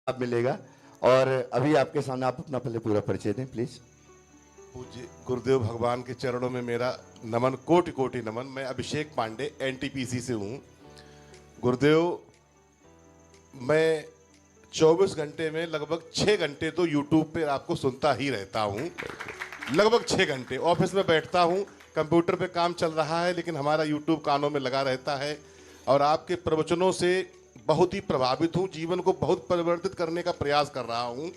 आप मिलेगा। और अभी आपके सामने आप अपना पहले पूरा परिचय दें प्लीज। पूज्य गुरुदेव भगवान के चरणों में मेरा नमन, कोटि कोटि नमन। मैं अभिषेक पांडे एनटीपीसी से हूँ। गुरुदेव, मैं 24 घंटे में लगभग 6 घंटे तो यूट्यूब पे आपको सुनता ही रहता हूँ। लगभग 6 घंटे ऑफिस में बैठता हूँ, कंप्यूटर पे काम चल रहा है, लेकिन हमारा यूट्यूब कानों में लगा रहता है। और आपके प्रवचनों से बहुत ही प्रभावित हूँ, जीवन को बहुत परिवर्तित करने का प्रयास कर रहा हूँ।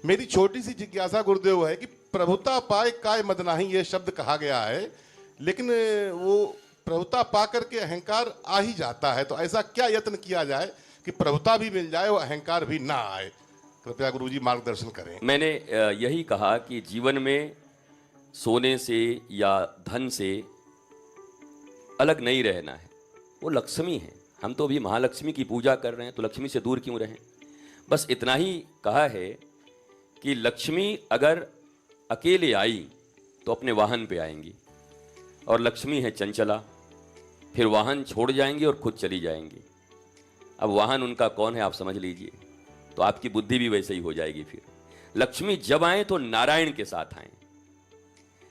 मेरी छोटी सी जिज्ञासा गुरुदेव है कि प्रभुता पाए काय मद नाही, ये शब्द कहा गया है, लेकिन वो प्रभुता पा करके अहंकार आ ही जाता है। तो ऐसा क्या यत्न किया जाए कि प्रभुता भी मिल जाए और अहंकार भी ना आए? कृपया गुरुजी मार्गदर्शन करें। मैंने यही कहा कि जीवन में सोने से या धन से अलग नहीं रहना है। वो लक्ष्मी है, हम तो अभी महालक्ष्मी की पूजा कर रहे हैं, तो लक्ष्मी से दूर क्यों रहें? बस इतना ही कहा है कि लक्ष्मी अगर अकेले आई तो अपने वाहन पे आएंगी, और लक्ष्मी है चंचला, फिर वाहन छोड़ जाएंगी और खुद चली जाएंगी। अब वाहन उनका कौन है आप समझ लीजिए, तो आपकी बुद्धि भी वैसे ही हो जाएगी। फिर लक्ष्मी जब आए तो नारायण के साथ आए।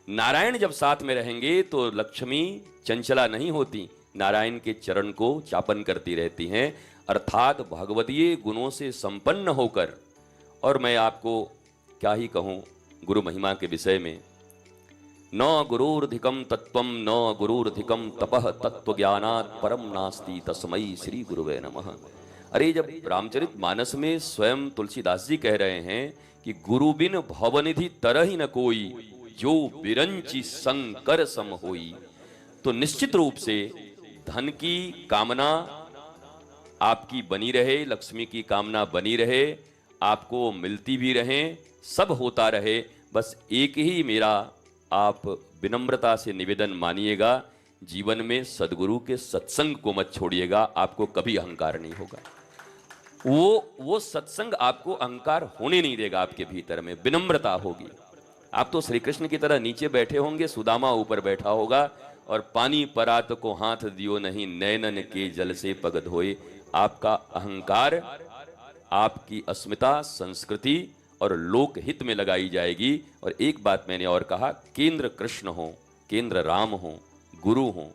नारायण जब साथ में रहेंगे तो लक्ष्मी चंचला नहीं होती, नारायण के चरण को चापन करती रहती हैं, अर्थात भगवतीय गुणों से संपन्न होकर। और मैं आपको क्या ही कहूँ गुरु महिमा के विषय में। न गुरुर्धिकम तत्वम न गुरुर्धिकम तपः तत्व ज्ञानात् परम नास्ति तस्मै श्री गुरुवे नमः। अरे जब रामचरित मानस में स्वयं तुलसीदास जी कह रहे हैं कि गुरु बिन भवनिधि तरहि न कोई, जो बिरंचि शंकर सम होई, तो निश्चित रूप से धन की कामना आपकी बनी रहे, लक्ष्मी की कामना बनी रहे, आपको मिलती भी रहे, सब होता रहे। बस एक ही मेरा आप विनम्रता से निवेदन मानिएगा, जीवन में सदगुरु के सत्संग को मत छोड़िएगा, आपको कभी अहंकार नहीं होगा। वो सत्संग आपको अहंकार होने नहीं देगा, आपके भीतर में विनम्रता होगी। आप तो श्री कृष्ण की तरह नीचे बैठे होंगे, सुदामा ऊपर बैठा होगा, और पानी परात को हाथ दियो नहीं, नैनन के जल से पग धोए। आपका अहंकार, आपकी अस्मिता, संस्कृति और लोक हित में लगाई जाएगी। और एक बात मैंने और कहा, केंद्र कृष्ण हो, केंद्र राम हो, गुरु हो,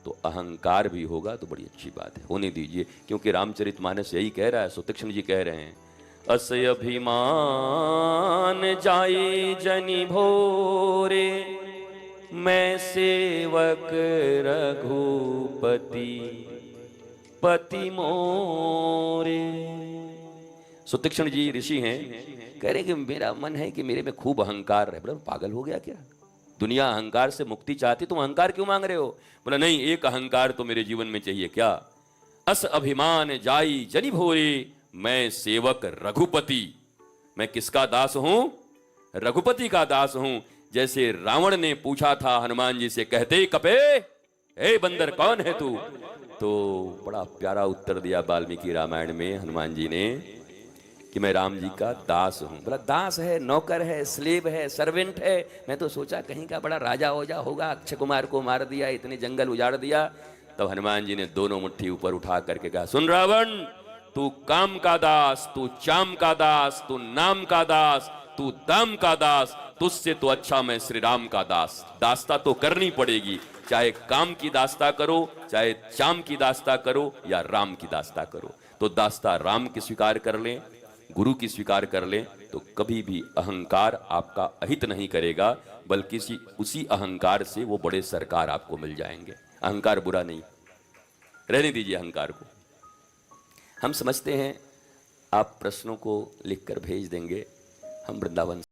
तो अहंकार भी होगा तो बड़ी अच्छी बात है, होने दीजिए। क्योंकि रामचरितमानस यही कह रहा है, सुतीक्ष्ण जी कह रहे हैं, अस अभिमान जाए जनि भोरे, मैं सेवक रघुपति पति मोरे। सुतीक्ष्ण जी ऋषि हैं, कह रहे कि मेरा मन है कि मेरे में खूब अहंकार रहे। बोला पागल हो गया क्या? दुनिया अहंकार से मुक्ति चाहती, तुम अहंकार क्यों मांग रहे हो? बोला नहीं, एक अहंकार तो मेरे जीवन में चाहिए। क्या? अस अभिमान जाई जनि भोरे, मैं सेवक रघुपति। मैं किसका दास हूं? रघुपति का दास हूं। जैसे रावण ने पूछा था हनुमान जी से, कहते कपे हे बंदर कौन है तू? तो बड़ा प्यारा उत्तर दिया वाल्मीकि रामायण में हनुमान जी ने कि मैं राम जी का दास हूं। बोला दास है, नौकर है, स्लेव है, सर्वेंट है? मैं तो सोचा कहीं का बड़ा राजा ओजा होगा, अक्षय कुमार को मार दिया, इतने जंगल उजाड़ दिया। तब हनुमान जी ने दोनों मुट्ठी ऊपर उठा करके कहा, सुन रावण, तू काम का दास, तू चाम का दास, तू नाम का दास, तू दाम का दास, तुझसे तो अच्छा मैं श्री राम का दास। दास्ता तो करनी पड़ेगी, चाहे काम की दास्ता करो, चाहे चाम की दास्ता करो, या राम की दास्ता करो। तो दास्ता राम की स्वीकार कर लें, गुरु की स्वीकार कर लें, तो कभी भी अहंकार आपका अहित नहीं करेगा, बल्कि उसी अहंकार से वो बड़े सरकार आपको मिल जाएंगे। अहंकार बुरा नहीं, रहने दीजिए अहंकार को। हम समझते हैं आप प्रश्नों को लिखकर भेज देंगे, हम वृंदावन